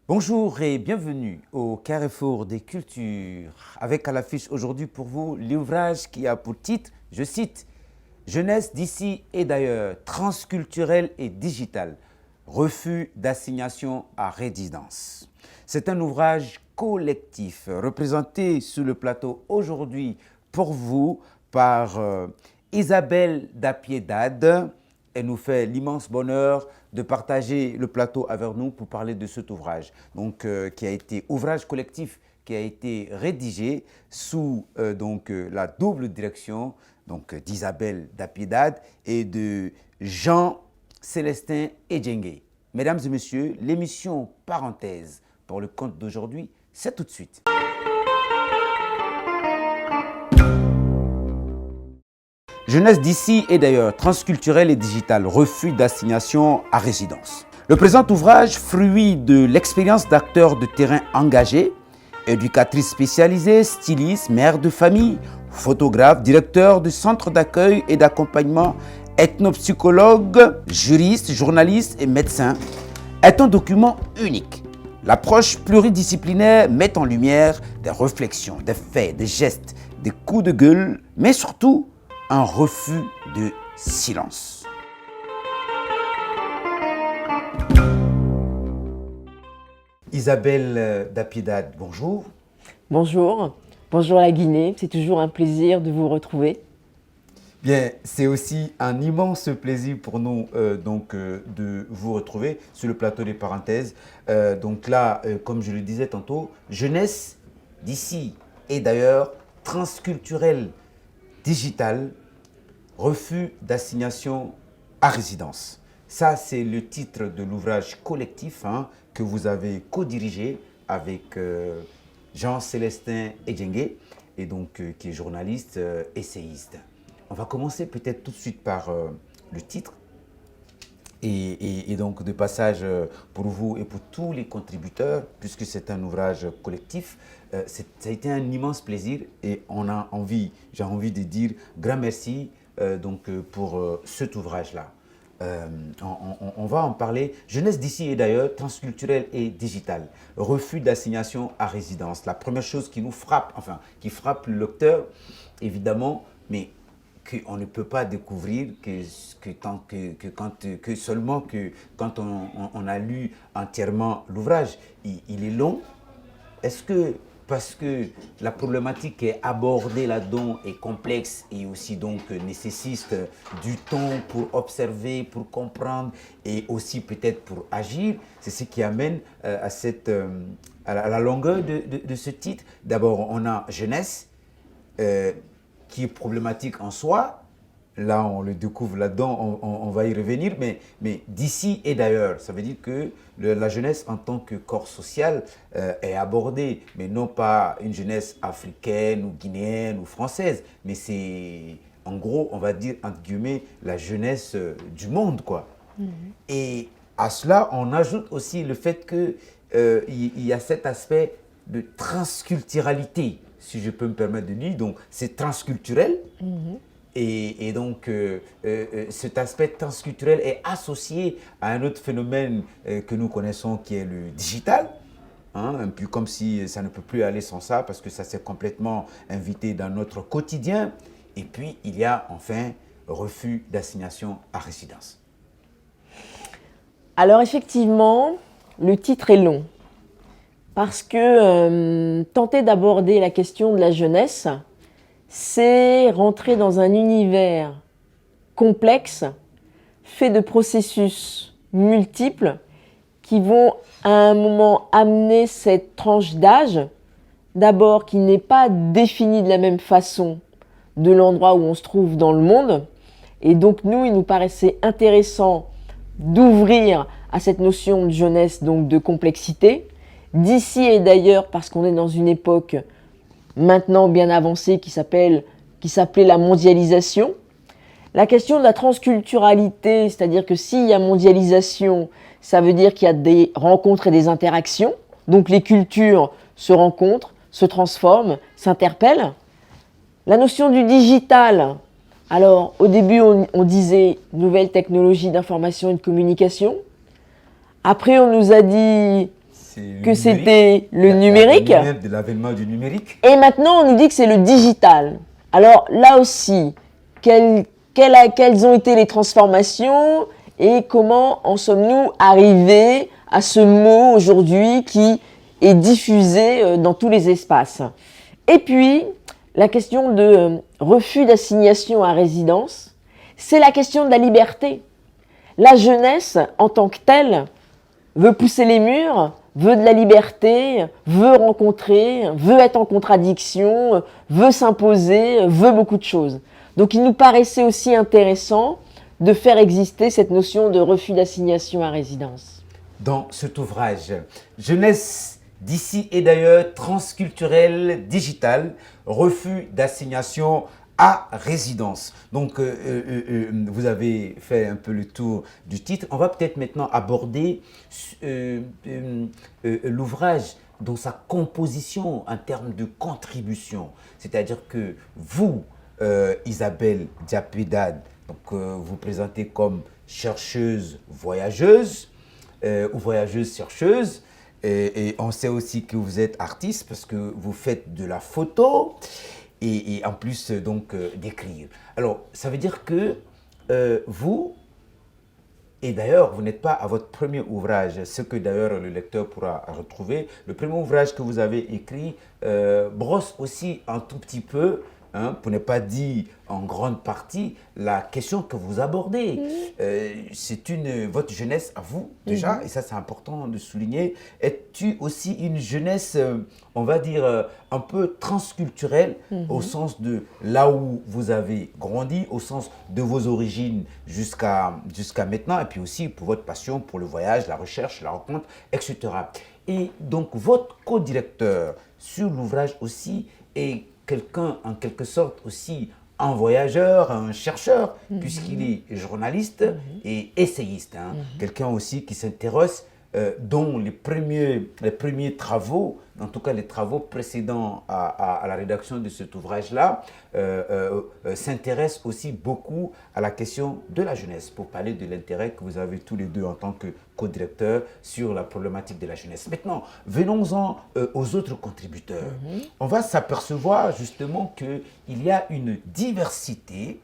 Bonjour et bienvenue au Carrefour des Cultures, avec à l'affiche aujourd'hui pour vous l'ouvrage qui a pour titre, je cite, « Jeunesse d'ici et d'ailleurs, transculturelle et digitale, refus d'assignation à résidence ». C'est un ouvrage collectif représenté sur le plateau aujourd'hui pour vous par Isabelle Dapiedad. Elle nous fait l'immense bonheur de partager le plateau avec nous pour parler de cet ouvrage, donc, qui a été ouvrage collectif, qui a été rédigé sous la double direction d'Isabelle Dapiedad et de Jean-Célestin Edjengue. Mesdames et messieurs, l'émission Parenthèse pour le compte d'aujourd'hui, c'est tout de suite. Jeunesse d'ici et d'ailleurs, transculturelle et digitale, refus d'assignation à résidence. Le présent ouvrage, fruit de l'expérience d'acteurs de terrain engagés, éducatrices spécialisées, stylistes, mères de famille, photographes, directeurs de centres d'accueil et d'accompagnement, ethnopsychologues, juristes, journalistes et médecins, est un document unique. L'approche pluridisciplinaire met en lumière des réflexions, des faits, des gestes, des coups de gueule, mais surtout un refus de silence. Isabelle Dapiedad, bonjour. Bonjour, bonjour la Guinée, c'est toujours un plaisir de vous retrouver. Bien, c'est aussi un immense plaisir pour nous de vous retrouver sur le plateau des Parenthèses. Comme je le disais tantôt, jeunesse d'ici et d'ailleurs, transculturelle, digitale, refus d'assignation à résidence. Ça, c'est le titre de l'ouvrage collectif que vous avez co-dirigé avec Jean-Célestin Edjengue, et qui est journaliste, essayiste. On va commencer peut-être tout de suite par le titre. Et donc, de passage pour vous et pour tous les contributeurs, puisque c'est un ouvrage collectif, ça a été un immense plaisir et j'ai envie de dire grand merci pour cet ouvrage-là. On va en parler. Jeunesse d'ici et d'ailleurs, transculturelle et digitale, refus d'assignation à résidence. La première chose qui nous frappe, qui frappe le lecteur, évidemment, mais qu'on ne peut pas découvrir seulement quand on a lu entièrement l'ouvrage. Il est long. Est-ce que, parce que la problématique qui est abordée là-dedans est complexe et aussi nécessite du temps pour observer, pour comprendre et aussi peut-être pour agir, c'est ce qui amène à la longueur de ce titre. D'abord, on a jeunesse, qui est problématique en soi. Là, on le découvre là-dedans, on va y revenir, mais d'ici et d'ailleurs, ça veut dire que la jeunesse en tant que corps social est abordée, mais non pas une jeunesse africaine ou guinéenne ou française, mais c'est, en gros, on va dire, entre guillemets, la jeunesse du monde, quoi. Et à cela, on ajoute aussi le fait qu'il y a cet aspect de transculturalité, si je peux me permettre de dire. Donc, c'est transculturel. Et donc, cet aspect transculturel est associé à un autre phénomène que nous connaissons, qui est le digital. Un peu comme si ça ne peut plus aller sans ça, parce que ça s'est complètement invité dans notre quotidien. Et puis, il y a enfin refus d'assignation à résidence. Alors effectivement, le titre est long. Parce que tenter d'aborder la question de la jeunesse, c'est rentrer dans un univers complexe, fait de processus multiples, qui vont à un moment amener cette tranche d'âge, d'abord qui n'est pas définie de la même façon de l'endroit où on se trouve dans le monde. Et donc nous, il nous paraissait intéressant d'ouvrir à cette notion de jeunesse, donc de complexité, d'ici et d'ailleurs, parce qu'on est dans une époque maintenant bien avancée qui s'appelait la mondialisation. La question de la transculturalité, c'est-à-dire que s'il y a mondialisation, ça veut dire qu'il y a des rencontres et des interactions. Donc les cultures se rencontrent, se transforment, s'interpellent. La notion du digital, alors au début on disait nouvelles technologies d'information et de communication. Après on nous a dit que c'était le numérique. De l'avènement du numérique. Et maintenant, on nous dit que c'est le digital. Alors là aussi, quelles ont été les transformations et comment en sommes-nous arrivés à ce mot aujourd'hui qui est diffusé dans tous les espaces. Et puis, la question de refus d'assignation à résidence, c'est la question de la liberté. La jeunesse, en tant que telle, veut pousser les murs, veut de la liberté, veut rencontrer, veut être en contradiction, veut s'imposer, veut beaucoup de choses. Donc il nous paraissait aussi intéressant de faire exister cette notion de refus d'assignation à résidence. Dans cet ouvrage, Jeunesse d'ici et d'ailleurs, transculturelle, digitale, refus d'assignation à résidence. Donc, vous avez fait un peu le tour du titre. On va peut-être maintenant aborder l'ouvrage dans sa composition en termes de contribution. C'est-à-dire que vous, Isabelle Diapedade, donc, vous présentez comme chercheuse voyageuse ou voyageuse chercheuse. Et on sait aussi que vous êtes artiste parce que vous faites de la photo et en plus donc d'écrire. Alors, ça veut dire que vous, et d'ailleurs, vous n'êtes pas à votre premier ouvrage, ce que d'ailleurs le lecteur pourra retrouver. Le premier ouvrage que vous avez écrit brosse aussi un tout petit peu, pour ne pas dire en grande partie, la question que vous abordez. C'est votre jeunesse à vous, déjà, et ça c'est important de souligner. Es-tu aussi une jeunesse, on va dire, un peu transculturelle, au sens de là où vous avez grandi, au sens de vos origines jusqu'à maintenant, et puis aussi pour votre passion pour le voyage, la recherche, la rencontre, etc. Et donc, votre co-directeur sur l'ouvrage aussi est quelqu'un, en quelque sorte, aussi un voyageur, un chercheur, puisqu'il est journaliste et essayiste. Quelqu'un aussi qui s'intéresse, dont les premiers travaux, en tout cas les travaux précédents à la rédaction de cet ouvrage-là, s'intéressent aussi beaucoup à la question de la jeunesse, pour parler de l'intérêt que vous avez tous les deux en tant que co-directeurs sur la problématique de la jeunesse. Maintenant, venons-en aux autres contributeurs. On va s'apercevoir justement qu'il y a une diversité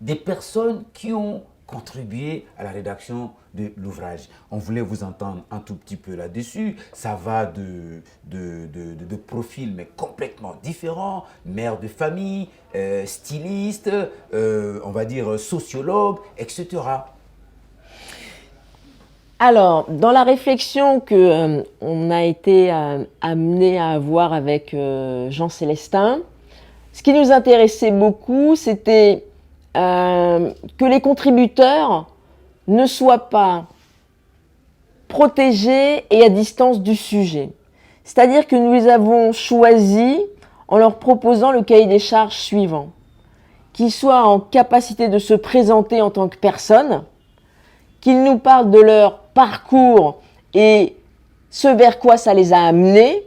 des personnes qui ont contribué à la rédaction de l'ouvrage. On voulait vous entendre un tout petit peu là-dessus. Ça va de profils mais complètement différents, mère de famille, styliste, on va dire sociologue, etc. Alors, dans la réflexion que on a été amené à avoir avec Jean Célestin, ce qui nous intéressait beaucoup, c'était que les contributeurs ne soient pas protégés et à distance du sujet. C'est-à-dire que nous les avons choisis en leur proposant le cahier des charges suivant. Qu'ils soient en capacité de se présenter en tant que personne, qu'ils nous parlent de leur parcours et ce vers quoi ça les a amenés,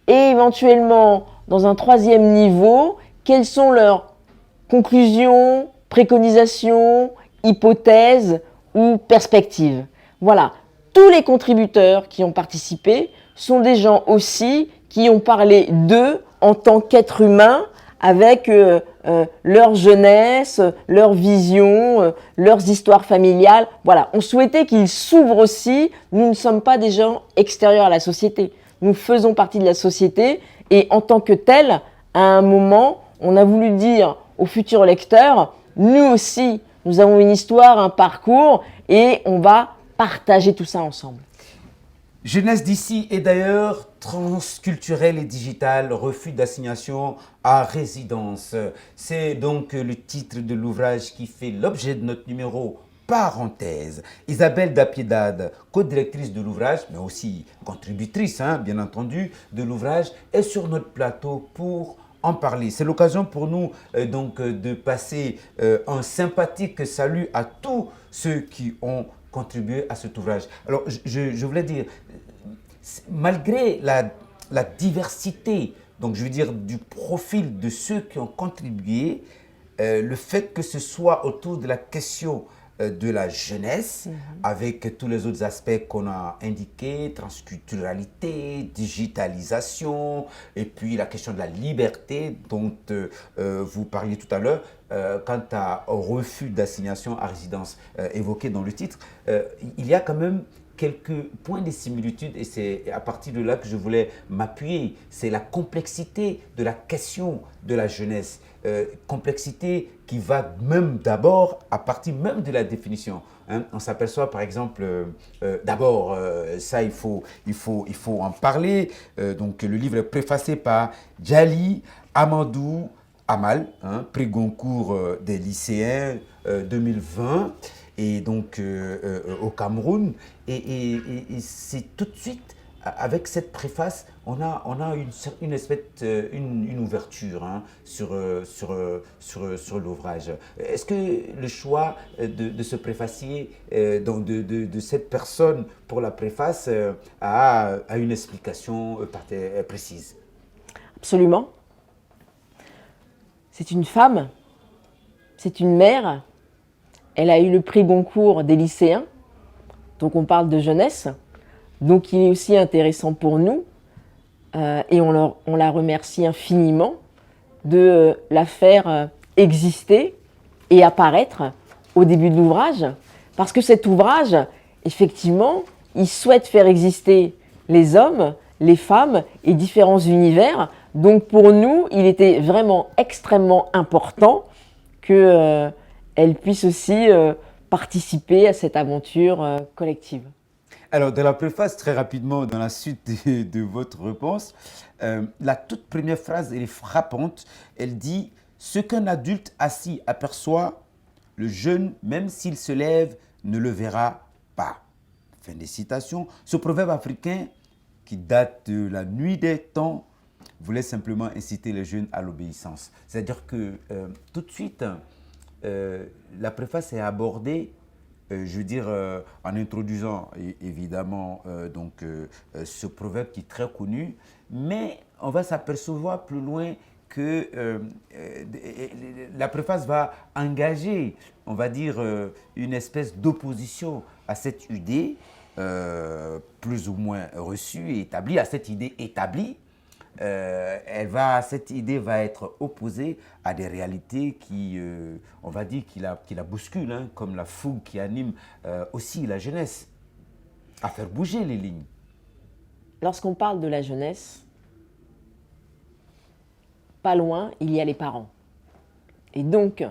et éventuellement, dans un troisième niveau, quelles sont leurs conclusions, préconisations, hypothèses ou perspectives. Voilà, tous les contributeurs qui ont participé sont des gens aussi qui ont parlé d'eux en tant qu'êtres humains avec leur jeunesse, leur vision, leurs histoires familiales. Voilà, on souhaitait qu'ils s'ouvrent aussi. Nous ne sommes pas des gens extérieurs à la société. Nous faisons partie de la société et en tant que tels, à un moment, on a voulu dire aux futurs lecteurs, nous aussi, nous avons une histoire, un parcours et on va partager tout ça ensemble. Jeunesse d'ici et d'ailleurs, transculturelle et digitale, refus d'assignation à résidence. C'est donc le titre de l'ouvrage qui fait l'objet de notre numéro parenthèse. Isabelle Diapedade, co-directrice de l'ouvrage, mais aussi contributrice, bien entendu, de l'ouvrage, est sur notre plateau pour en parler. C'est l'occasion pour nous donc de passer un sympathique salut à tous ceux qui ont contribué à cet ouvrage. Alors, je voulais dire, malgré la diversité, donc je veux dire du profil de ceux qui ont contribué, le fait que ce soit autour de la question de la jeunesse, avec tous les autres aspects qu'on a indiqués, transculturalité, digitalisation, et puis la question de la liberté dont vous parliez tout à l'heure, quant au refus d'assignation à résidence évoqué dans le titre. Il y a quand même quelques points de similitude et c'est à partir de là que je voulais m'appuyer. C'est la complexité de la question de la jeunesse. Complexité qui va même d'abord à partir même de la définition. Hein. On s'aperçoit par exemple, d'abord, ça il faut en parler. Donc le livre est préfacé par Djali Amadou Amal, hein, prix Goncourt des lycéens 2020. Et donc au Cameroun. Et c'est tout de suite, avec cette préface, on a une espèce, une ouverture hein, sur l'ouvrage. Est-ce que le choix de ce préfacier, de cette personne pour la préface, a une explication précise? Absolument. C'est une femme, c'est une mère. Elle a eu le prix Goncourt des lycéens, donc on parle de jeunesse. Donc il est aussi intéressant pour nous, et on la remercie infiniment de la faire exister et apparaître au début de l'ouvrage. Parce que cet ouvrage, effectivement, il souhaite faire exister les hommes, les femmes et différents univers. Donc pour nous, il était vraiment extrêmement important que elle puisse aussi participer à cette aventure collective. Alors, dans la préface, très rapidement, dans la suite de votre réponse, la toute première phrase, elle est frappante. Elle dit « Ce qu'un adulte assis aperçoit, le jeune, même s'il se lève, ne le verra pas. » Fin des citations. Ce proverbe africain, qui date de la nuit des temps, voulait simplement inciter les jeunes à l'obéissance. C'est-à-dire que tout de suite, la préface est abordée, je veux dire, en introduisant évidemment ce proverbe qui est très connu, mais on va s'apercevoir plus loin que la préface va engager, on va dire, une espèce d'opposition à cette idée plus ou moins reçue et établie, à cette idée établie. Cette idée va être opposée à des réalités qui, on va dire, qui la bousculent, hein, comme la fougue qui anime aussi la jeunesse, à faire bouger les lignes. Lorsqu'on parle de la jeunesse, pas loin, il y a les parents. Et donc,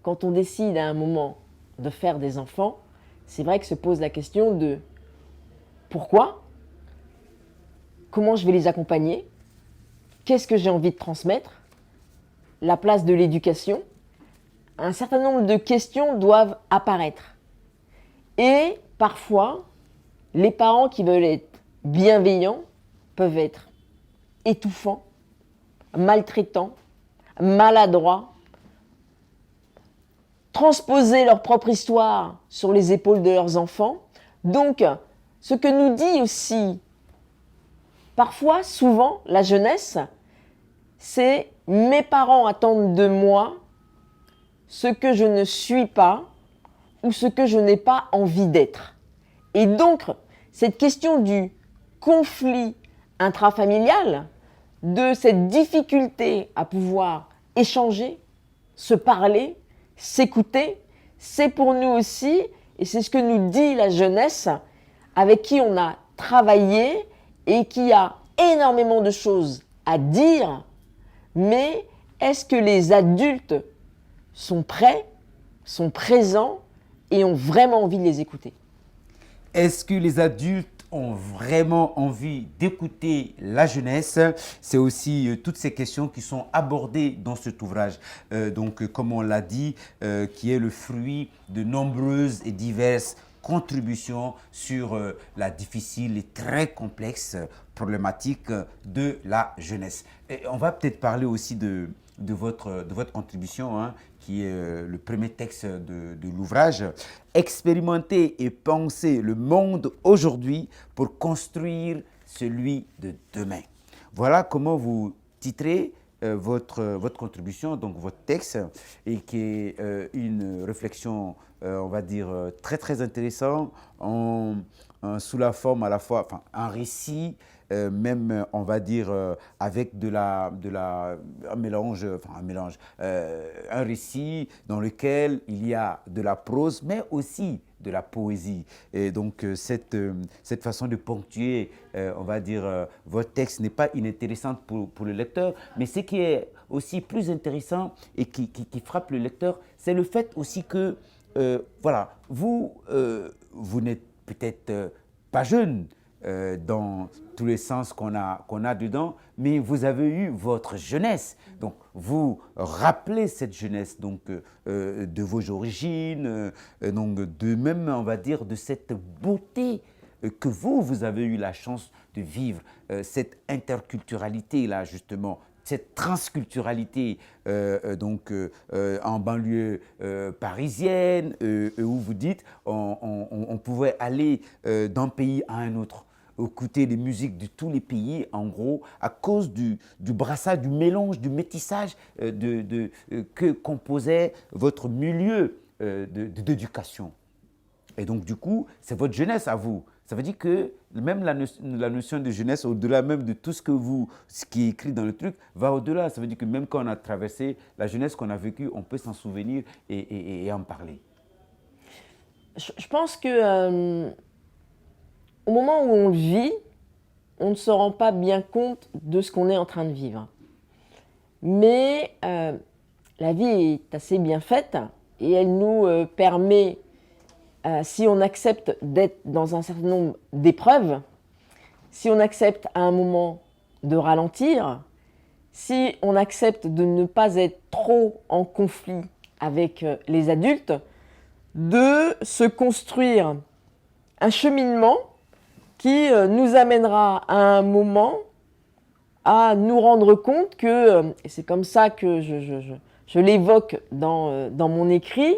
quand on décide à un moment de faire des enfants, c'est vrai que se pose la question de pourquoi, comment je vais les accompagner, qu'est-ce que j'ai envie de transmettre, la place de l'éducation. Un certain nombre de questions doivent apparaître. Et parfois, les parents qui veulent être bienveillants peuvent être étouffants, maltraitants, maladroits, transposer leur propre histoire sur les épaules de leurs enfants. Donc, ce que nous dit aussi parfois, souvent, la jeunesse, c'est mes parents attendent de moi ce que je ne suis pas ou ce que je n'ai pas envie d'être. Et donc, cette question du conflit intrafamilial, de cette difficulté à pouvoir échanger, se parler, s'écouter, c'est pour nous aussi, et c'est ce que nous dit la jeunesse, avec qui on a travaillé et qui a énormément de choses à dire, mais est-ce que les adultes sont prêts, sont présents et ont vraiment envie de les écouter? Est-ce que les adultes ont vraiment envie d'écouter la jeunesse? C'est aussi toutes ces questions qui sont abordées dans cet ouvrage. Comme on l'a dit, qui est le fruit de nombreuses et diverses contributions sur la difficile et très complexe problématique de la jeunesse. Et on va peut-être parler aussi de votre contribution, hein, qui est le premier texte de l'ouvrage. Expérimenter et penser le monde aujourd'hui pour construire celui de demain. Voilà comment vous titrez votre contribution, donc votre texte, et qui est une réflexion, on va dire, très très intéressante, sous la forme à la fois, enfin, un récit, même, on va dire, avec un récit dans lequel il y a de la prose, mais aussi de la poésie. Et donc, cette façon de ponctuer, on va dire, votre texte n'est pas inintéressante pour le lecteur, mais ce qui est aussi plus intéressant et qui frappe le lecteur, c'est le fait aussi que, voilà, vous n'êtes peut-être pas jeune, dans tous les sens qu'on a dedans, mais vous avez eu votre jeunesse. Donc, vous rappelez cette jeunesse donc, de vos origines, donc de même, on va dire, de cette beauté que vous avez eu la chance de vivre, cette interculturalité-là, justement, cette transculturalité en banlieue parisienne, où vous dites on pouvait aller d'un pays à un autre, écouter des musiques de tous les pays, en gros, à cause du brassage, du mélange, du métissage que composait votre milieu d'éducation. Et donc, du coup, c'est votre jeunesse à vous. Ça veut dire que même la notion de jeunesse, au-delà même de tout ce qui est écrit dans le truc, va au-delà. Ça veut dire que même quand on a traversé la jeunesse qu'on a vécue, on peut s'en souvenir et en parler. Je pense que au moment où on le vit, on ne se rend pas bien compte de ce qu'on est en train de vivre. Mais la vie est assez bien faite et elle nous permet, si on accepte d'être dans un certain nombre d'épreuves, si on accepte à un moment de ralentir, si on accepte de ne pas être trop en conflit avec les adultes, de se construire un cheminement qui nous amènera à un moment à nous rendre compte que, et c'est comme ça que je l'évoque dans mon écrit,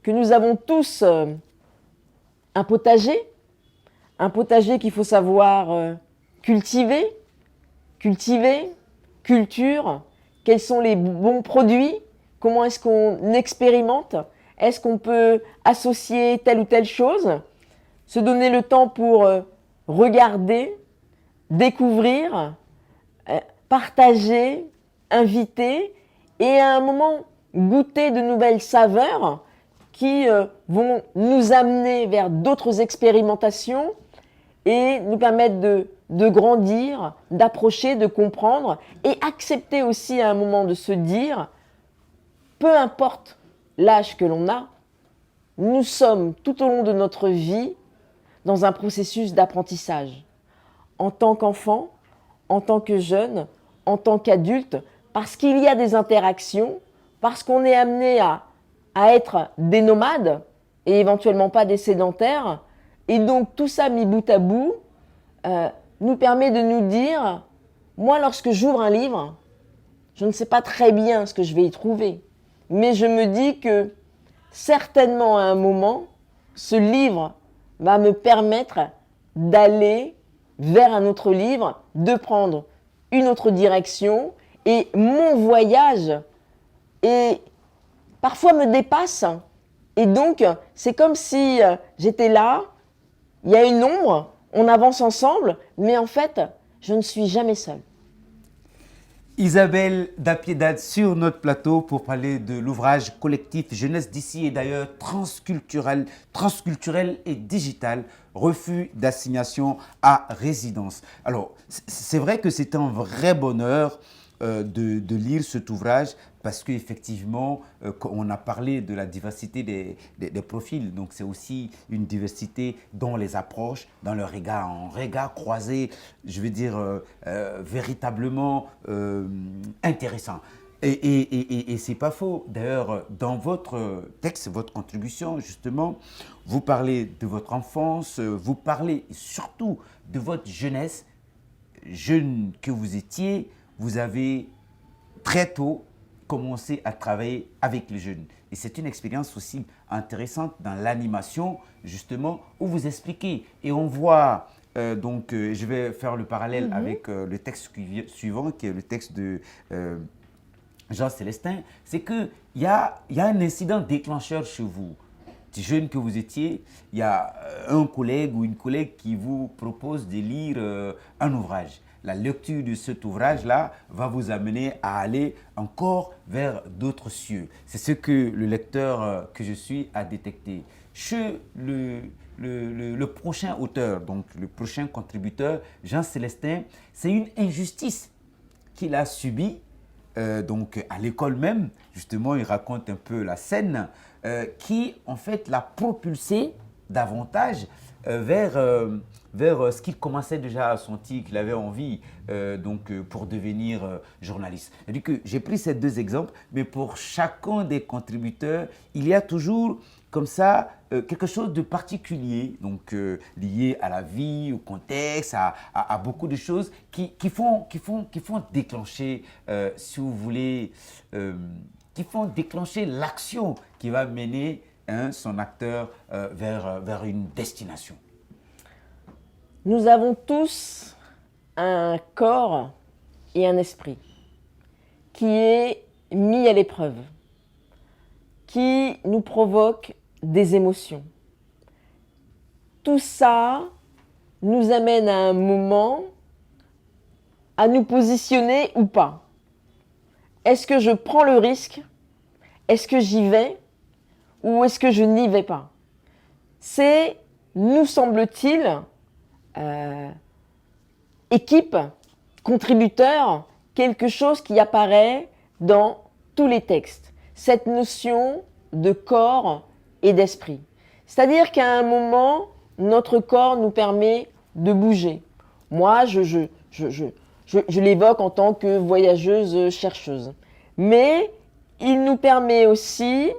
que nous avons tous un potager qu'il faut savoir cultiver, culture, quels sont les bons produits, comment est-ce qu'on expérimente, est-ce qu'on peut associer telle ou telle chose, se donner le temps pour regarder, découvrir, partager, inviter et à un moment goûter de nouvelles saveurs qui vont nous amener vers d'autres expérimentations et nous permettre de grandir, d'approcher, de comprendre et accepter aussi à un moment de se dire, peu importe l'âge que l'on a, nous sommes tout au long de notre vie dans un processus d'apprentissage. En tant qu'enfant, en tant que jeune, en tant qu'adulte, parce qu'il y a des interactions, parce qu'on est amené à être des nomades et éventuellement pas des sédentaires. Et donc tout ça mis bout à bout nous permet de nous dire, moi lorsque j'ouvre un livre, je ne sais pas très bien ce que je vais y trouver, mais je me dis que certainement à un moment, ce livre va me permettre d'aller vers un autre livre, de prendre une autre direction et mon voyage parfois me dépasse. Et donc, c'est comme si j'étais là, il y a une ombre, on avance ensemble, mais en fait, je ne suis jamais seule. Isabelle Dapiedad sur notre plateau pour parler de l'ouvrage collectif Jeunesse d'ici et d'ailleurs transculturel et digital, refus d'assignation à résidence. Alors, c'est vrai que c'est un vrai bonheur de lire cet ouvrage parce qu'effectivement, on a parlé de la diversité des profils. Donc, c'est aussi une diversité dans les approches, dans le regard, un regard croisé, je veux dire, véritablement intéressant. Et c'est pas faux. D'ailleurs, dans votre texte, votre contribution, justement, vous parlez de votre enfance, vous parlez surtout de votre jeunesse, jeune que vous étiez. Vous avez très tôt commencé à travailler avec les jeunes. Et c'est une expérience aussi intéressante dans l'animation, justement, où vous expliquez. Et on voit Je vais faire le parallèle avec le texte suivant, qui est le texte de Jean Célestin. C'est qu'il y a un incident déclencheur chez vous. Petit jeune que vous étiez, il y a un collègue ou une collègue qui vous propose de lire un ouvrage. La lecture de cet ouvrage-là va vous amener à aller encore vers d'autres cieux. C'est ce que le lecteur que je suis a détecté. Chez le prochain auteur, donc le prochain contributeur, Jean Célestin, c'est une injustice qu'il a subie. Donc à l'école même, justement, il raconte un peu la scène qui, en fait, l'a propulsé davantage vers ce qu'il commençait déjà à sentir qu'il avait envie pour devenir journaliste. C'est-à-dire que j'ai pris ces deux exemples, mais pour chacun des contributeurs, il y a toujours comme ça quelque chose de particulier, donc lié à la vie, au contexte, à beaucoup de choses qui font déclencher, si vous voulez, qui font déclencher l'action qui va mener son acteur vers une destination. Nous avons tous un corps et un esprit qui est mis à l'épreuve, qui nous provoque des émotions. Tout ça nous amène à un moment à nous positionner ou pas. Est-ce que je prends le risque? Est-ce que j'y vais? Ou est-ce que je n'y vais pas? C'est, nous semble-t-il, équipe, contributeur, quelque chose qui apparaît dans tous les textes. Cette notion de corps et d'esprit. C'est-à-dire qu'à un moment, notre corps nous permet de bouger. Moi, je l'évoque en tant que voyageuse chercheuse. Mais il nous permet aussi,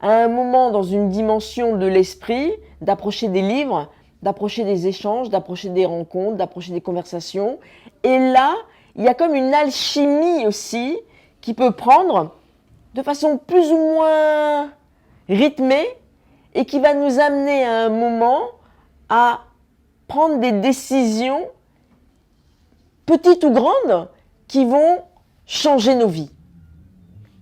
à un moment dans une dimension de l'esprit, d'approcher des livres, d'approcher des échanges, d'approcher des rencontres, d'approcher des conversations. Et là, il y a comme une alchimie aussi qui peut prendre de façon plus ou moins rythmée et qui va nous amener à un moment à prendre des décisions petites ou grandes qui vont changer nos vies.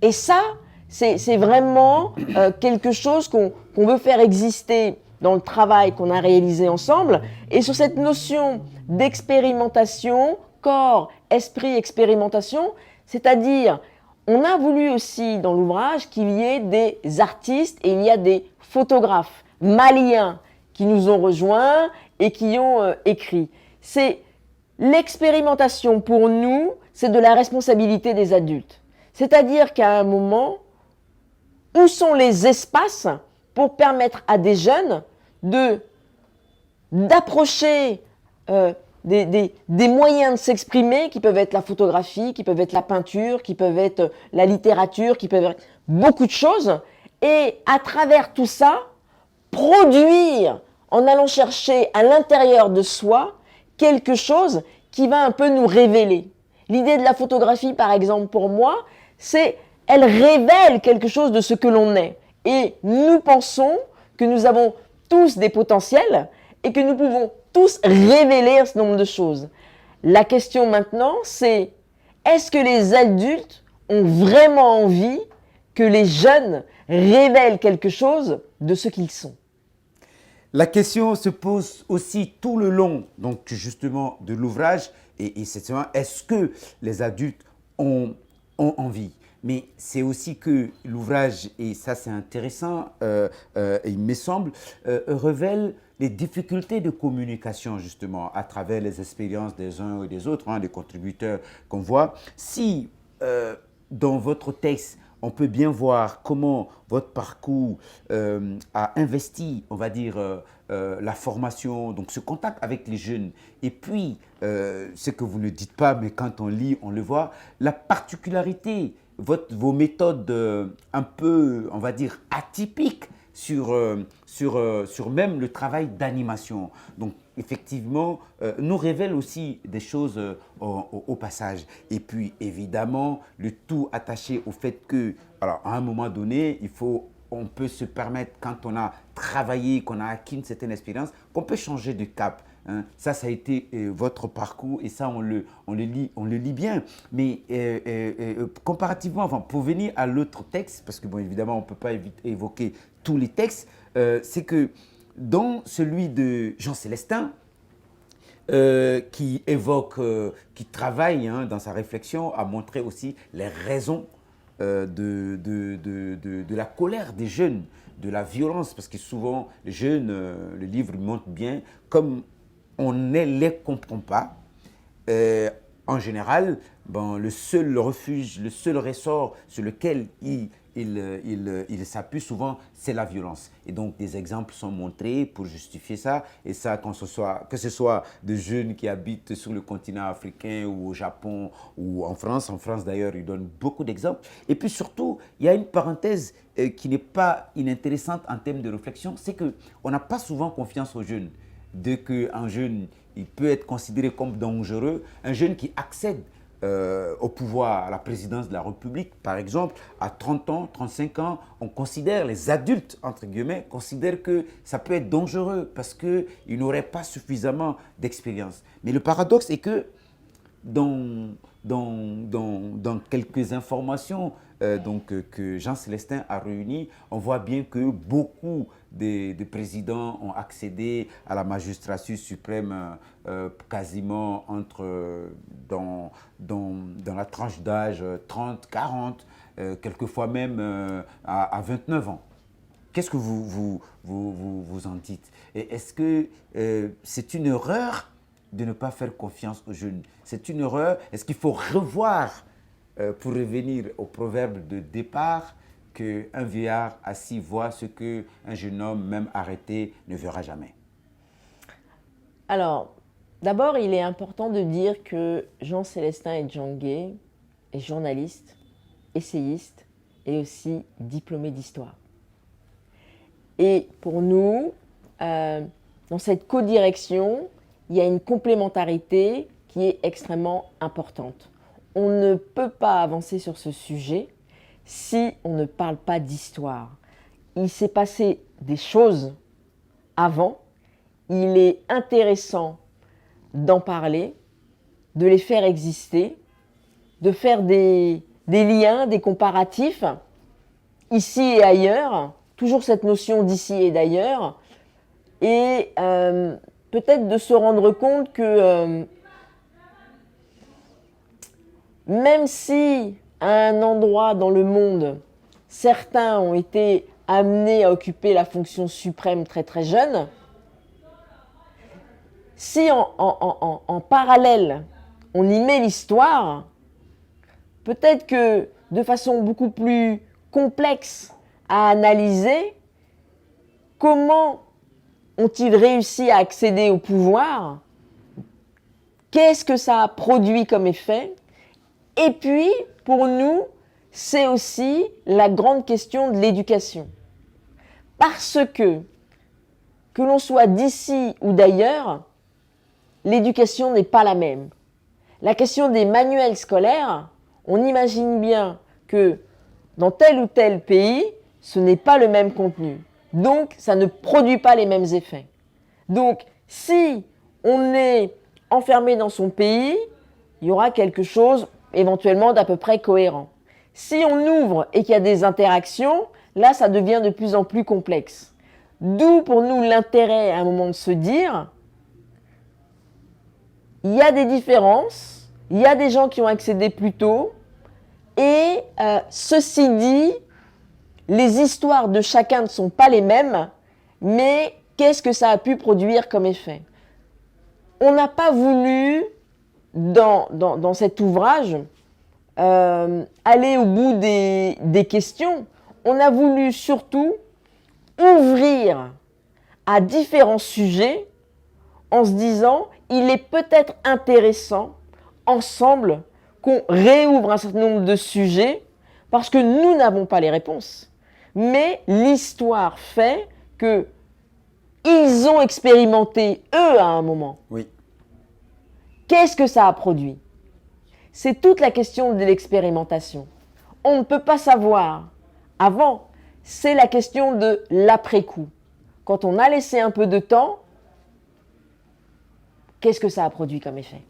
Et ça, c'est vraiment quelque chose qu'on veut faire exister dans le travail qu'on a réalisé ensemble. Et sur cette notion d'expérimentation, corps, esprit, expérimentation, c'est-à-dire, on a voulu aussi dans l'ouvrage qu'il y ait des artistes et il y a des photographes maliens qui nous ont rejoints et qui ont écrit. C'est l'expérimentation pour nous, c'est de la responsabilité des adultes. C'est-à-dire qu'à un moment, où sont les espaces pour permettre à des jeunes d'approcher des moyens de s'exprimer qui peuvent être la photographie, qui peuvent être la peinture, qui peuvent être la littérature, qui peuvent être beaucoup de choses. Et à travers tout ça, produire en allant chercher à l'intérieur de soi quelque chose qui va un peu nous révéler. L'idée de la photographie, par exemple, pour moi, c'est elle révèle quelque chose de ce que l'on est. Et nous pensons que nous avons tous des potentiels et que nous pouvons tous révéler un certain nombre de choses. La question maintenant, c'est est-ce que les adultes ont vraiment envie que les jeunes révèlent quelque chose de ce qu'ils sont? La question se pose aussi tout le long, donc justement, de l'ouvrage, et c'est est-ce que les adultes ont envie? Mais c'est aussi que l'ouvrage, et ça c'est intéressant, il me semble, révèle les difficultés de communication justement à travers les expériences des uns et des autres, des contributeurs qu'on voit. Si dans votre texte, on peut bien voir comment votre parcours a investi, on va dire, la formation, donc ce contact avec les jeunes. Et puis, ce que vous ne dites pas, mais quand on lit, on le voit, la particularité, vos méthodes un peu, on va dire, atypiques sur même le travail d'animation. Donc, effectivement, nous révèle aussi des choses au passage. Et puis, évidemment, le tout attaché au fait que, alors, à un moment donné, on peut se permettre, quand on a travaillé, qu'on a acquis une certaine expérience, qu'on peut changer de cap. hein. Ça a été votre parcours et ça, on le lit bien. Mais comparativement, enfin, pour venir à l'autre texte, parce que bon, évidemment, on ne peut pas évoquer tous les textes, c'est que dans celui de Jean Célestin, qui évoque, qui travaille hein, dans sa réflexion à montrer aussi les raisons de la colère des jeunes, de la violence, parce que souvent les jeunes, le livre montre bien, comme on ne les comprend pas, en général, bon, le seul refuge, le seul ressort sur lequel il s'appuie souvent, c'est la violence. Et donc, des exemples sont montrés pour justifier ça. Et ça, que ce soit de jeunes qui habitent sur le continent africain ou au Japon ou en France. En France, d'ailleurs, il donne beaucoup d'exemples. Et puis surtout, il y a une parenthèse qui n'est pas inintéressante en termes de réflexion, c'est qu'on n'a pas souvent confiance aux jeunes. Dès qu'un jeune, il peut être considéré comme dangereux, un jeune qui accède au pouvoir, à la présidence de la République, par exemple, à 30 ans, 35 ans, on considère, les adultes, entre guillemets, considèrent que ça peut être dangereux parce qu'ils n'auraient pas suffisamment d'expérience. Mais le paradoxe est que dans quelques informations que Jean Célestin a réunies, on voit bien que beaucoup de présidents ont accédé à la magistrature suprême quasiment dans la tranche d'âge 30, 40, quelquefois même à 29 ans. Qu'est-ce que vous en dites? Est-ce que c'est une erreur de ne pas faire confiance aux jeunes? C'est une erreur? Est-ce qu'il faut revoir, pour revenir au proverbe de départ, qu'un vieillard assis voit ce qu'un jeune homme, même arrêté, ne verra jamais? Alors, d'abord, il est important de dire que Jean Célestin Edjangué est journaliste, essayiste et aussi diplômé d'histoire. Et pour nous, dans cette codirection, il y a une complémentarité qui est extrêmement importante. On ne peut pas avancer sur ce sujet si on ne parle pas d'histoire. Il s'est passé des choses avant. Il est intéressant d'en parler, de les faire exister, de faire des liens, des comparatifs, ici et ailleurs, toujours cette notion d'ici et d'ailleurs, et peut-être de se rendre compte que même si à un endroit dans le monde, certains ont été amenés à occuper la fonction suprême très très jeunes, si en parallèle on y met l'histoire, peut-être que de façon beaucoup plus complexe à analyser, comment ont-ils réussi à accéder au pouvoir? Qu'est-ce que ça a produit comme effet? Et puis, pour nous, c'est aussi la grande question de l'éducation. Parce que l'on soit d'ici ou d'ailleurs, l'éducation n'est pas la même. La question des manuels scolaires, on imagine bien que dans tel ou tel pays, ce n'est pas le même contenu. Donc, ça ne produit pas les mêmes effets. Donc, si on est enfermé dans son pays, il y aura quelque chose éventuellement d'à peu près cohérent. Si on ouvre et qu'il y a des interactions, là, ça devient de plus en plus complexe. D'où pour nous l'intérêt à un moment de se dire, il y a des différences, il y a des gens qui ont accédé plus tôt, et ceci dit, les histoires de chacun ne sont pas les mêmes, mais qu'est-ce que ça a pu produire comme effet? On n'a pas voulu, dans cet ouvrage, aller au bout des questions. On a voulu surtout ouvrir à différents sujets en se disant, il est peut-être intéressant, ensemble, qu'on réouvre un certain nombre de sujets, parce que nous n'avons pas les réponses. Mais l'histoire fait que ils ont expérimenté, eux, à un moment. Oui. Qu'est-ce que ça a produit? C'est toute la question de l'expérimentation. On ne peut pas savoir avant. C'est la question de l'après-coup. Quand on a laissé un peu de temps, qu'est-ce que ça a produit comme effet?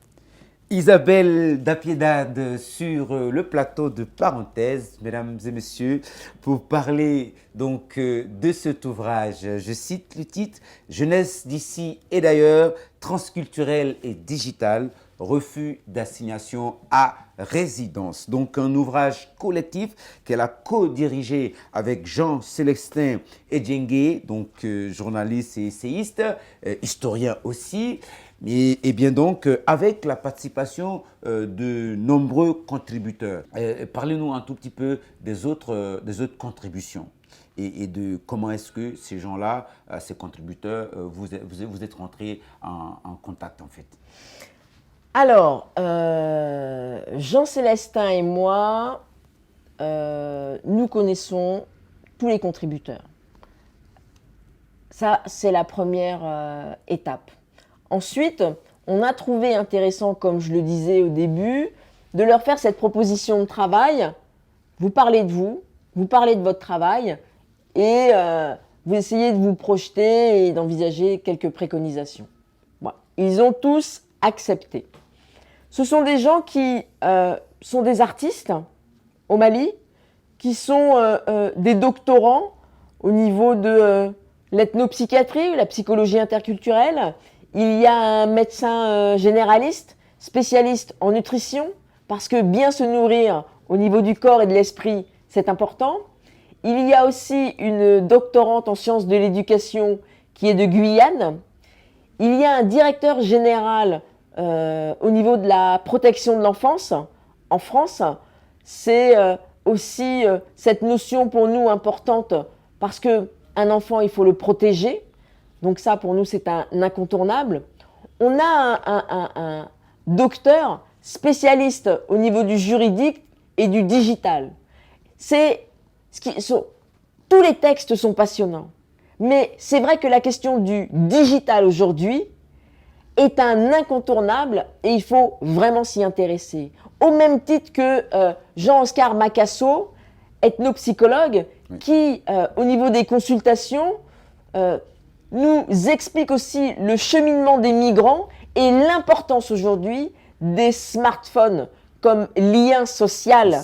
Isabelle Dapiedad sur le plateau de Parenthèse, mesdames et messieurs, pour parler donc de cet ouvrage. Je cite le titre « Jeunesse d'ici et d'ailleurs, transculturelle et digitale, refus d'assignation à résidence ». Donc un ouvrage collectif qu'elle a co-dirigé avec Jean-Célestin Edjengue, donc journaliste et essayiste, historien aussi. Et bien donc, avec la participation de nombreux contributeurs. Parlez-nous un tout petit peu des autres contributions et de comment est-ce que ces gens-là, ces contributeurs, vous êtes rentrés en contact en fait. Alors, Jean-Célestin et moi, nous connaissons tous les contributeurs. Ça, c'est la première étape. Ensuite, on a trouvé intéressant, comme je le disais au début, de leur faire cette proposition de travail. Vous parlez de vous parlez de votre travail et vous essayez de vous projeter et d'envisager quelques préconisations. Bon, ils ont tous accepté. Ce sont des gens qui sont des artistes au Mali, qui sont des doctorants au niveau de l'ethnopsychiatrie ou la psychologie interculturelle. Il y a un médecin généraliste, spécialiste en nutrition, parce que bien se nourrir au niveau du corps et de l'esprit, c'est important. Il y a aussi une doctorante en sciences de l'éducation qui est de Guyane. Il y a un directeur général au niveau de la protection de l'enfance en France. C'est aussi cette notion pour nous importante parce qu'un enfant, il faut le protéger. Donc ça, pour nous, c'est un incontournable. On a un docteur spécialiste au niveau du juridique et du digital. Tous les textes sont passionnants. Mais c'est vrai que la question du digital aujourd'hui est un incontournable et il faut vraiment s'y intéresser. Au même titre que Jean-Oscar Macasso, ethnopsychologue, qui, au niveau des consultations, nous explique aussi le cheminement des migrants et l'importance aujourd'hui des smartphones comme lien social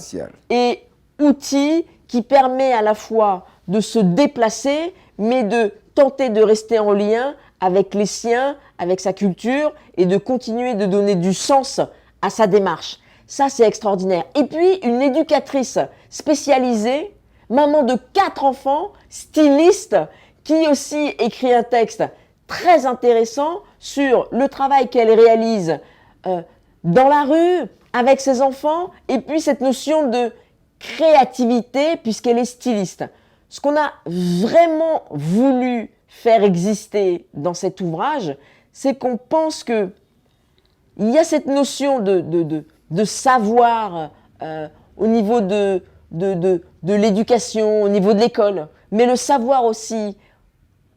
et outil qui permet à la fois de se déplacer, mais de tenter de rester en lien avec les siens, avec sa culture et de continuer de donner du sens à sa démarche. Ça, c'est extraordinaire. Et puis, une éducatrice spécialisée, maman de 4 enfants, styliste, qui aussi écrit un texte très intéressant sur le travail qu'elle réalise dans la rue, avec ses enfants, et puis cette notion de créativité, puisqu'elle est styliste. Ce qu'on a vraiment voulu faire exister dans cet ouvrage, c'est qu'on pense qu'il y a cette notion de savoir au niveau de l'éducation, au niveau de l'école, mais le savoir aussi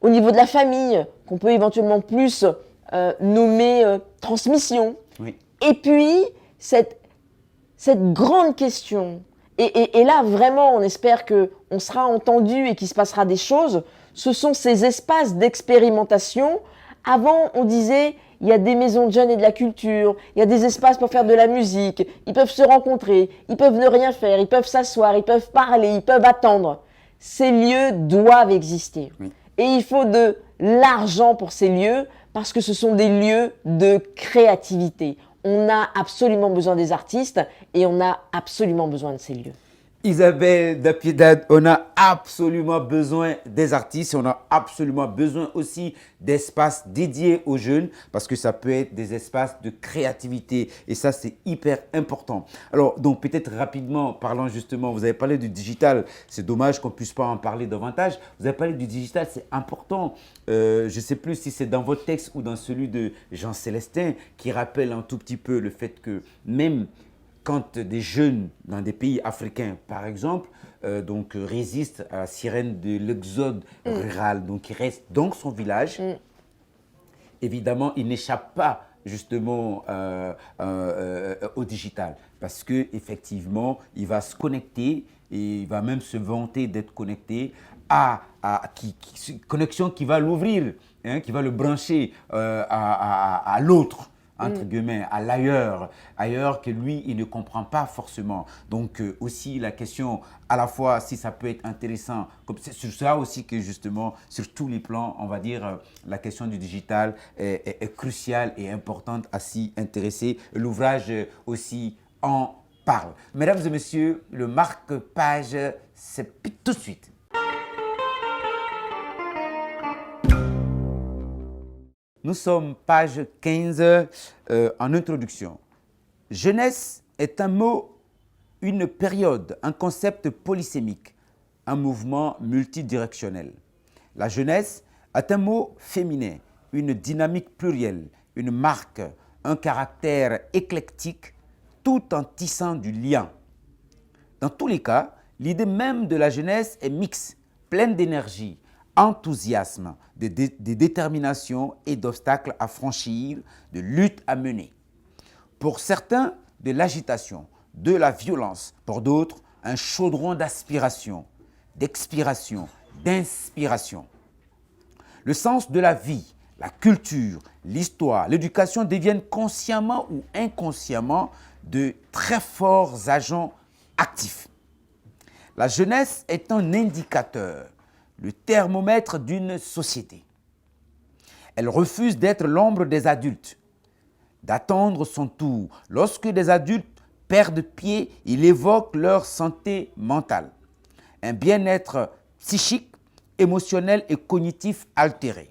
au niveau de la famille, qu'on peut éventuellement plus nommer transmission. Oui. Et puis, cette grande question, et là vraiment on espère qu'on sera entendu et qu'il se passera des choses, ce sont ces espaces d'expérimentation. Avant on disait il y a des maisons de jeunes et de la culture, il y a des espaces pour faire de la musique, ils peuvent se rencontrer, ils peuvent ne rien faire, ils peuvent s'asseoir, ils peuvent parler, ils peuvent attendre. Ces lieux doivent exister. Oui. Et il faut de l'argent pour ces lieux parce que ce sont des lieux de créativité. On a absolument besoin des artistes et on a absolument besoin de ces lieux. Isabelle Dapiedad, on a absolument besoin des artistes, on a absolument besoin aussi d'espaces dédiés aux jeunes parce que ça peut être des espaces de créativité et ça c'est hyper important. Alors donc peut-être rapidement, parlant justement, vous avez parlé du digital, c'est dommage qu'on ne puisse pas en parler davantage. Vous avez parlé du digital, c'est important. Je ne sais plus si c'est dans votre texte ou dans celui de Jean-Célestin qui rappelle un tout petit peu le fait que même quand des jeunes dans des pays africains, par exemple, résistent à la sirène de l'exode rural, donc ils restent dans son village, évidemment, ils n'échappent pas justement au digital parce qu'effectivement, il va se connecter et il va même se vanter d'être connecté à connexion qui va l'ouvrir hein, qui va le brancher à l'autre, entre guillemets, à l'ailleurs, ailleurs que lui, il ne comprend pas forcément. Donc aussi la question, à la fois, si ça peut être intéressant, comme c'est sur ça aussi que justement, sur tous les plans, on va dire, la question du digital est cruciale et importante à s'y intéresser. L'ouvrage aussi en parle. Mesdames et messieurs, le marque-page, c'est tout de suite. Nous sommes page 15 en introduction. Jeunesse est un mot, une période, un concept polysémique, un mouvement multidirectionnel. La jeunesse est un mot féminin, une dynamique plurielle, une marque, un caractère éclectique, tout en tissant du lien. Dans tous les cas, l'idée même de la jeunesse est mixte, pleine d'énergie, enthousiasme, de détermination et d'obstacles à franchir, de luttes à mener. Pour certains, de l'agitation, de la violence. Pour d'autres, un chaudron d'aspiration, d'expiration, d'inspiration. Le sens de la vie, la culture, l'histoire, l'éducation deviennent consciemment ou inconsciemment de très forts agents actifs. La jeunesse est un indicateur, le thermomètre d'une société. Elle refuse d'être l'ombre des adultes, d'attendre son tour. Lorsque des adultes perdent pied, il évoque leur santé mentale, un bien-être psychique, émotionnel et cognitif altéré.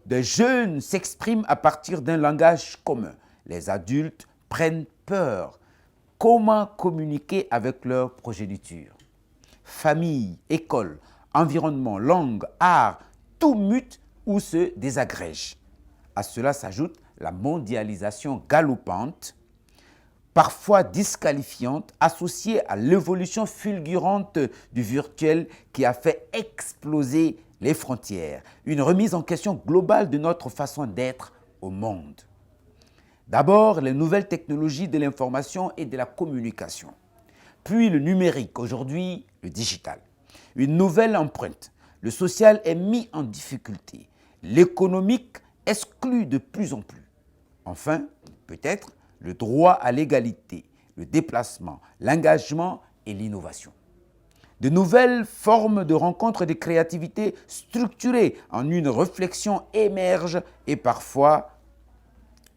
Des jeunes s'expriment à partir d'un langage commun. Les adultes prennent peur. Comment communiquer avec leur progéniture? Famille, école, environnement, langue, art, tout mute ou se désagrège. À cela s'ajoute la mondialisation galopante, parfois disqualifiante, associée à l'évolution fulgurante du virtuel qui a fait exploser les frontières, une remise en question globale de notre façon d'être au monde. D'abord, les nouvelles technologies de l'information et de la communication, puis le numérique, aujourd'hui le digital. Une nouvelle empreinte. Le social est mis en difficulté. L'économique exclut de plus en plus. Enfin, peut-être le droit à l'égalité, le déplacement, l'engagement et l'innovation. De nouvelles formes de rencontres et de créativité structurées en une réflexion émergent et parfois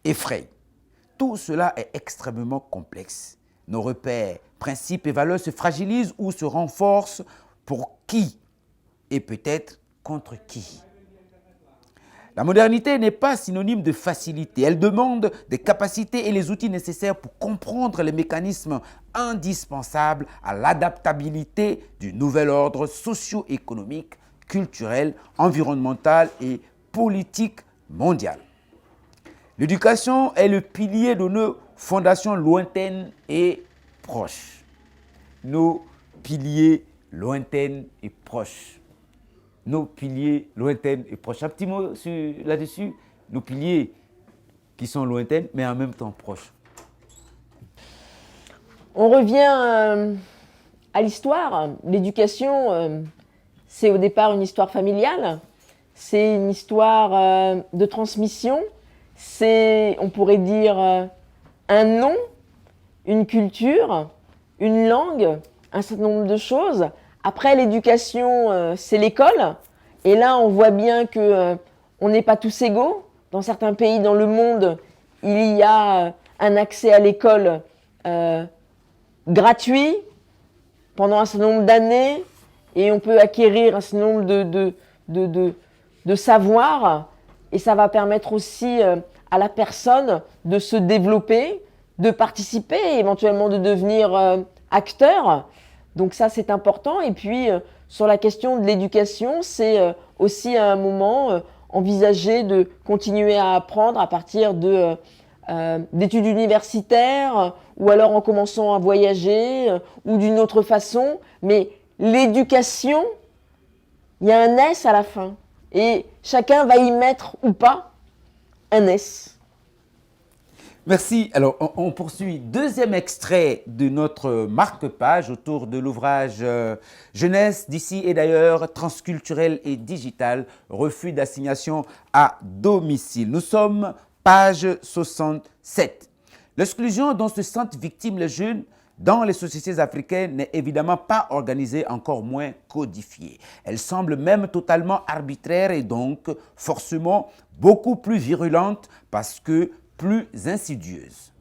effrayent. Tout cela est extrêmement complexe. Nos repères, principes et valeurs se fragilisent ou se renforcent pour qui et peut-être contre qui. La modernité n'est pas synonyme de facilité. Elle demande des capacités et les outils nécessaires pour comprendre les mécanismes indispensables à l'adaptabilité du nouvel ordre socio-économique, culturel, environnemental et politique mondial. L'éducation est le pilier de nos fondations lointaines et proches. Nos piliers lointaines et proches. Nos piliers lointaines et proches. Un petit mot là-dessus. Nos piliers qui sont lointaines, mais en même temps proches. On revient à l'histoire. L'éducation, c'est au départ une histoire familiale. C'est une histoire de transmission. C'est, on pourrait dire, un nom, une culture, une langue, un certain nombre de choses. Après, l'éducation, c'est l'école. Et là, on voit bien que on n'est pas tous égaux. Dans certains pays dans le monde, il y a un accès à l'école gratuit pendant un certain nombre d'années et on peut acquérir un certain nombre de savoirs. Et ça va permettre aussi à la personne de se développer, de participer, éventuellement de devenir acteur. Donc ça, c'est important. Et puis, sur la question de l'éducation, c'est aussi à un moment envisager de continuer à apprendre à partir d'études universitaires ou alors en commençant à voyager ou d'une autre façon. Mais l'éducation, il y a un S à la fin. Et chacun va y mettre ou pas un S. Merci. Alors, on poursuit. Deuxième extrait de notre marque-page autour de l'ouvrage Jeunesse d'ici et d'ailleurs, transculturel et digital, refus d'assignation à domicile. Nous sommes page 67. L'exclusion dont se sentent victimes les jeunes dans les sociétés africaines n'est évidemment pas organisée, encore moins codifiée. Elle semble même totalement arbitraire et donc forcément beaucoup plus virulente parce que plus insidieuse.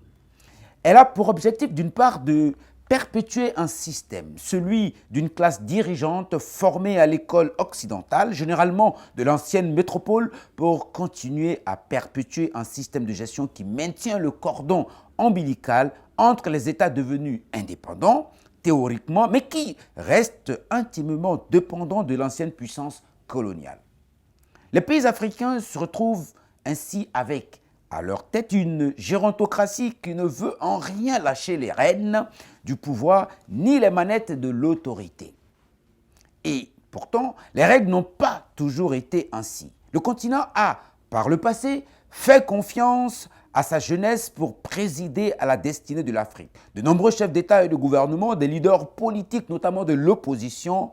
Elle a pour objectif d'une part de perpétuer un système, celui d'une classe dirigeante formée à l'école occidentale, généralement de l'ancienne métropole, pour continuer à perpétuer un système de gestion qui maintient le cordon ombilical entre les États devenus indépendants, théoriquement, mais qui restent intimement dépendants de l'ancienne puissance coloniale. Les pays africains se retrouvent ainsi avec à leur tête une gérontocratie qui ne veut en rien lâcher les rênes du pouvoir ni les manettes de l'autorité. Et pourtant, les règles n'ont pas toujours été ainsi. Le continent a, par le passé, fait confiance à sa jeunesse pour présider à la destinée de l'Afrique. De nombreux chefs d'État et de gouvernement, des leaders politiques, notamment de l'opposition,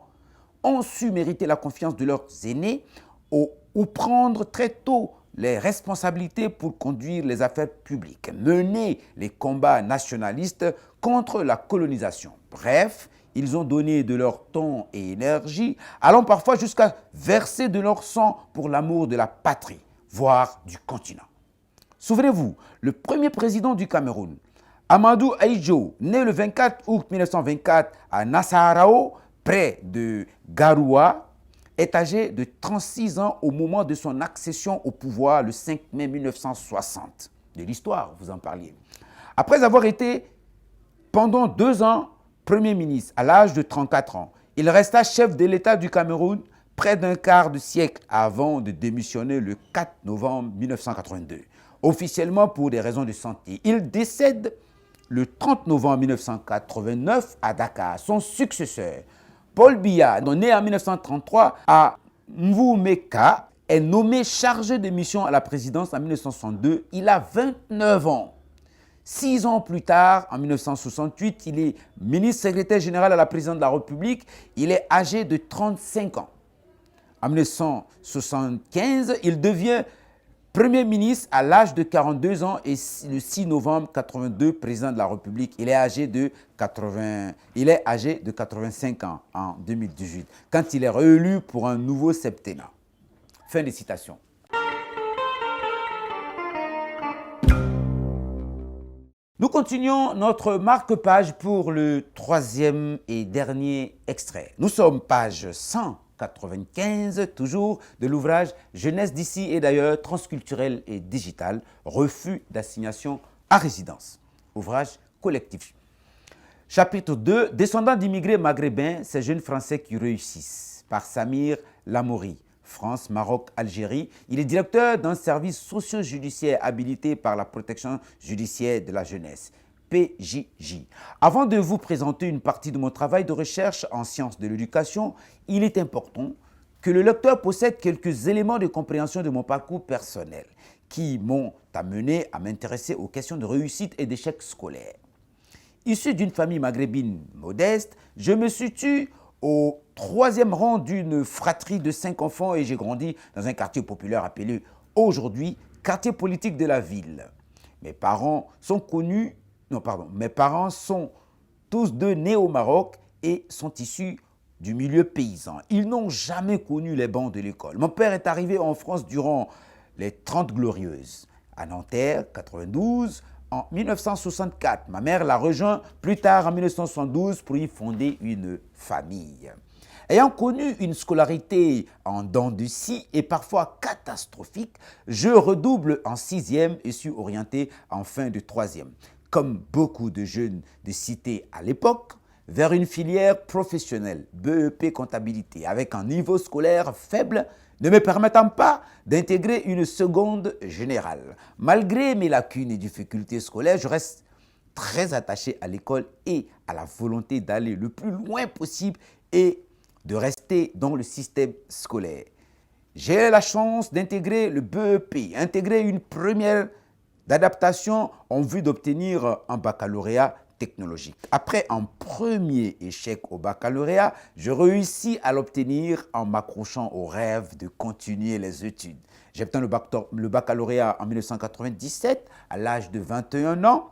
ont su mériter la confiance de leurs aînés ou prendre très tôt les responsabilités pour conduire les affaires publiques, mener les combats nationalistes contre la colonisation. Bref, ils ont donné de leur temps et énergie, allant parfois jusqu'à verser de leur sang pour l'amour de la patrie, voire du continent. Souvenez-vous, le premier président du Cameroun, Amadou Ahidjo, né le 24 août 1924 à Nassarao, près de Garoua, est âgé de 36 ans au moment de son accession au pouvoir le 5 mai 1960. De l'histoire, vous en parliez. Après avoir été pendant 2 ans Premier ministre à l'âge de 34 ans, il resta chef de l'État du Cameroun près d'un quart de siècle avant de démissionner le 4 novembre 1982. Officiellement pour des raisons de santé. Il décède le 30 novembre 1989 à Dakar. Son successeur, Paul Biya, né en 1933 à Mvumeka, est nommé chargé de mission à la présidence en 1962. Il a 29 ans. 6 ans plus tard, en 1968, il est ministre secrétaire général à la présidence de la République. Il est âgé de 35 ans. En 1975, il devient Premier ministre à l'âge de 42 ans et le 6 novembre 82, président de la République. Il est âgé de 85 ans en 2018, quand il est réélu pour un nouveau septennat. Fin de citation. Nous continuons notre marque-page pour le troisième et dernier extrait. Nous sommes page 195, toujours de l'ouvrage Jeunesse d'ici et d'ailleurs, transculturel et digital, refus d'assignation à résidence. Ouvrage collectif. Chapitre 2, descendants d'immigrés maghrébins, ces jeunes Français qui réussissent, par Samir Lamouri. France, Maroc, Algérie. Il est directeur d'un service socio-judiciaire habilité par la protection judiciaire de la jeunesse, PJJ. Avant de vous présenter une partie de mon travail de recherche en sciences de l'éducation, il est important que le lecteur possède quelques éléments de compréhension de mon parcours personnel qui m'ont amené à m'intéresser aux questions de réussite et d'échec scolaire. Issu d'une famille maghrébine modeste, je me situe au 3e rang d'une fratrie de 5 enfants et j'ai grandi dans un quartier populaire appelé aujourd'hui quartier politique de la ville. Mes parents sont tous deux nés au Maroc et sont issus du milieu paysan. Ils n'ont jamais connu les bancs de l'école. Mon père est arrivé en France durant les 30 Glorieuses, à Nanterre, 92, en 1964. Ma mère l'a rejoint plus tard en 1972 pour y fonder une famille. Ayant connu une scolarité en dents de scie et parfois catastrophique, je redouble en 6e et suis orienté en fin de 3e. Comme beaucoup de jeunes de cité à l'époque, vers une filière professionnelle, BEP comptabilité, avec un niveau scolaire faible, ne me permettant pas d'intégrer une seconde générale. Malgré mes lacunes et difficultés scolaires, je reste très attaché à l'école et à la volonté d'aller le plus loin possible et de rester dans le système scolaire. J'ai la chance d'intégrer le BEP, intégrer une première d'adaptation en vue d'obtenir un baccalauréat technologique. Après un premier échec au baccalauréat, je réussis à l'obtenir en m'accrochant au rêve de continuer les études. J'obtiens le baccalauréat en 1997 à l'âge de 21 ans.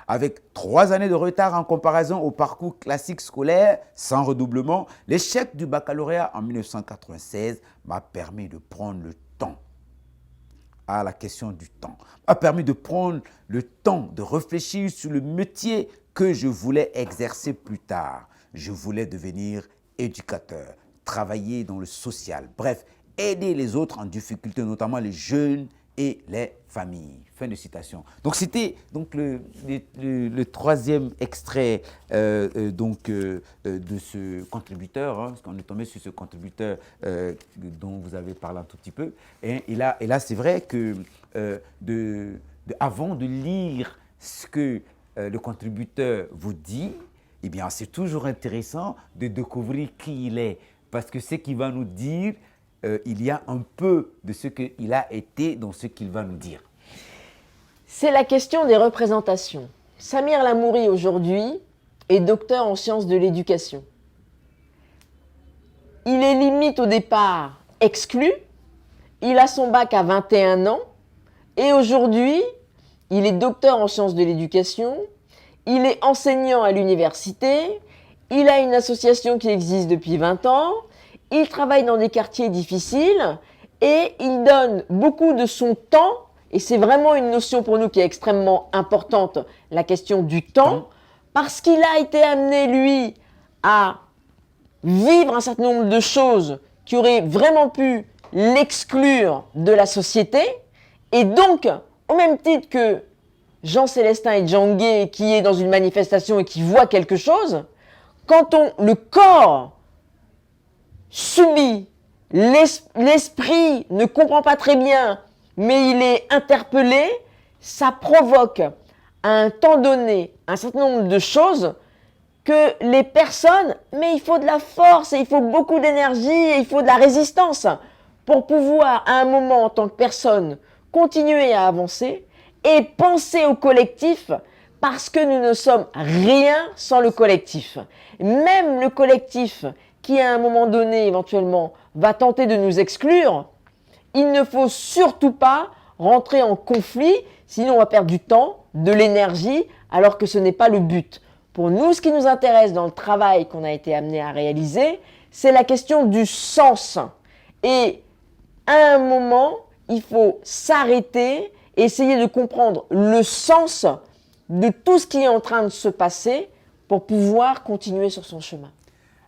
Avec 3 années de retard en comparaison au parcours classique scolaire sans redoublement, l'échec du baccalauréat en 1996 m'a permis de prendre le temps. À la question du temps, m'a permis de prendre le temps de réfléchir sur le métier que je voulais exercer plus tard. Je voulais devenir éducateur, travailler dans le social, bref, aider les autres en difficulté, notamment les jeunes et les familles. Fin de citation. Donc c'était donc le troisième extrait de ce contributeur, parce qu'on est tombé sur ce contributeur dont vous avez parlé un tout petit peu. Et là c'est vrai que avant de lire ce que le contributeur vous dit, eh bien c'est toujours intéressant de découvrir qui il est, parce que ce qu'il va nous dire, il y a un peu de ce qu'il a été dans ce qu'il va nous dire. C'est la question des représentations. Samir Lamouri, aujourd'hui, est docteur en sciences de l'éducation. Il est limite au départ exclu. Il a son bac à 21 ans. Et aujourd'hui, il est docteur en sciences de l'éducation. Il est enseignant à l'université. Il a une association qui existe depuis 20 ans. Il travaille dans des quartiers difficiles et il donne beaucoup de son temps, et c'est vraiment une notion pour nous qui est extrêmement importante, la question du temps, parce qu'il a été amené, lui, à vivre un certain nombre de choses qui auraient vraiment pu l'exclure de la société, et donc, au même titre que Jean-Célestin et Djanguet, qui est dans une manifestation et qui voit quelque chose, quand le corps subit, l'esprit ne comprend pas très bien, mais il est interpellé, ça provoque à un temps donné un certain nombre de choses que les personnes, mais il faut de la force, et il faut beaucoup d'énergie, et il faut de la résistance pour pouvoir à un moment en tant que personne continuer à avancer et penser au collectif, parce que nous ne sommes rien sans le collectif. Même le collectif qui à un moment donné éventuellement va tenter de nous exclure, il ne faut surtout pas rentrer en conflit, sinon on va perdre du temps, de l'énergie, alors que ce n'est pas le but. Pour nous, ce qui nous intéresse dans le travail qu'on a été amené à réaliser, c'est la question du sens. Et à un moment, il faut s'arrêter et essayer de comprendre le sens de tout ce qui est en train de se passer pour pouvoir continuer sur son chemin.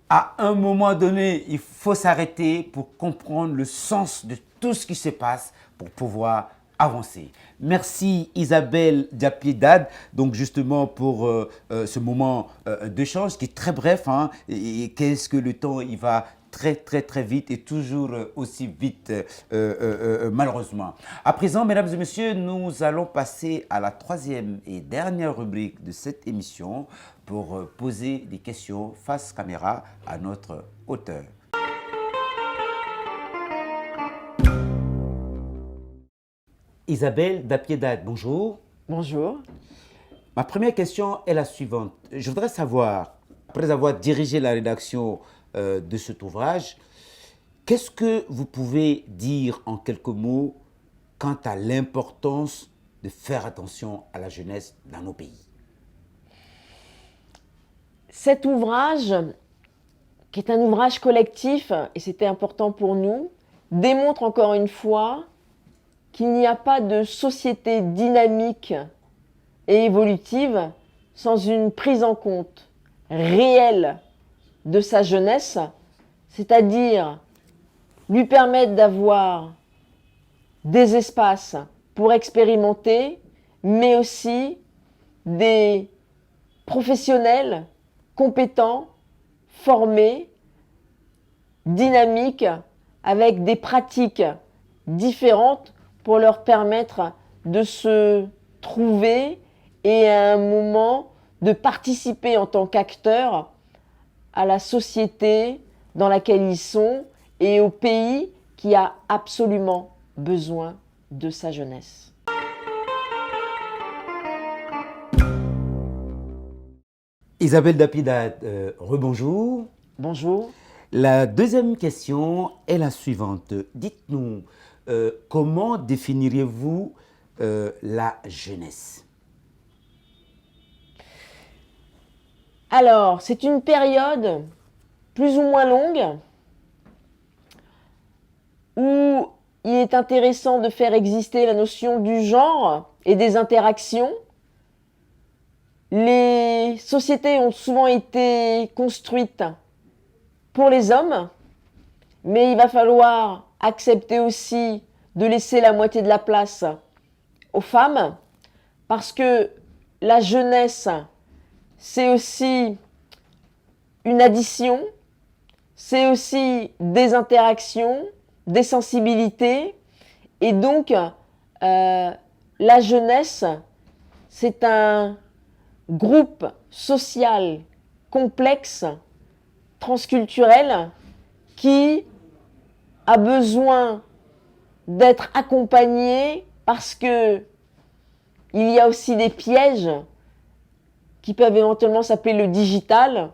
À un moment donné, il faut s'arrêter pour comprendre le sens de tout ce qui se passe pour pouvoir avancer. Merci Isabelle Diapiedad, donc justement pour ce moment d'échange qui est très bref, hein, et qu'est-ce que le temps il va très vite et toujours aussi vite malheureusement. À présent, mesdames et messieurs, nous allons passer à la troisième et dernière rubrique de cette émission pour poser des questions face caméra à notre auteur. Isabelle Diapiedad, bonjour. Bonjour. Ma première question est la suivante. Je voudrais savoir, après avoir dirigé la rédaction de cet ouvrage, qu'est-ce que vous pouvez dire en quelques mots quant à l'importance de faire attention à la jeunesse dans nos pays? Cet ouvrage, qui est un ouvrage collectif, et c'était important pour nous, démontre encore une fois qu'il n'y a pas de société dynamique et évolutive sans une prise en compte réelle de sa jeunesse, c'est-à-dire lui permettre d'avoir des espaces pour expérimenter, mais aussi des professionnels compétents, formés, dynamiques, avec des pratiques différentes pour leur permettre de se trouver et à un moment de participer en tant qu'acteurs à la société dans laquelle ils sont et au pays qui a absolument besoin de sa jeunesse. Isabelle Dapiedat, rebonjour. Bonjour. La deuxième question est la suivante. Dites-nous, comment définiriez-vous la jeunesse? Alors, c'est une période plus ou moins longue où il est intéressant de faire exister la notion du genre et des interactions. Les sociétés ont souvent été construites pour les hommes, mais il va falloir accepter aussi de laisser la moitié de la place aux femmes, parce que la jeunesse, c'est aussi une addition, c'est aussi des interactions, des sensibilités, et donc la jeunesse, c'est un groupe social complexe, transculturel, qui a besoin d'être accompagné parce que il y a aussi des pièges qui peuvent éventuellement s'appeler le digital,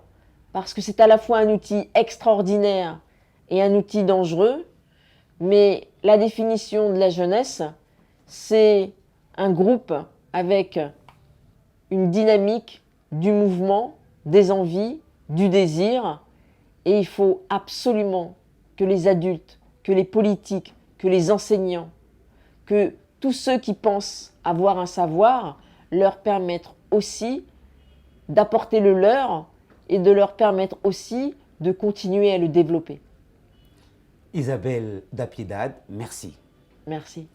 parce que c'est à la fois un outil extraordinaire et un outil dangereux. Mais la définition de la jeunesse, c'est un groupe avec une dynamique, du mouvement, des envies, du désir. Et il faut absolument que les adultes, que les politiques, que les enseignants, que tous ceux qui pensent avoir un savoir leur permettent aussi d'apporter le leur et de leur permettre aussi de continuer à le développer. Isabelle Dapiedat, merci. Merci.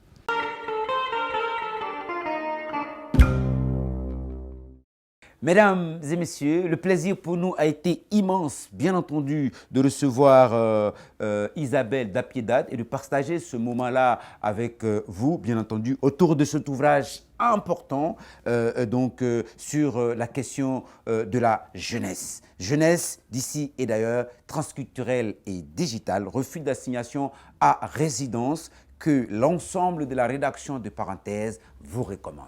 Mesdames et messieurs, le plaisir pour nous a été immense, bien entendu, de recevoir Isabelle Dapiedat et de partager ce moment-là avec vous, bien entendu, autour de cet ouvrage important sur la question de la jeunesse. Jeunesse d'ici et d'ailleurs, transculturelle et digitale, refus d'assignation à résidence que l'ensemble de la rédaction de Parenthèse vous recommande.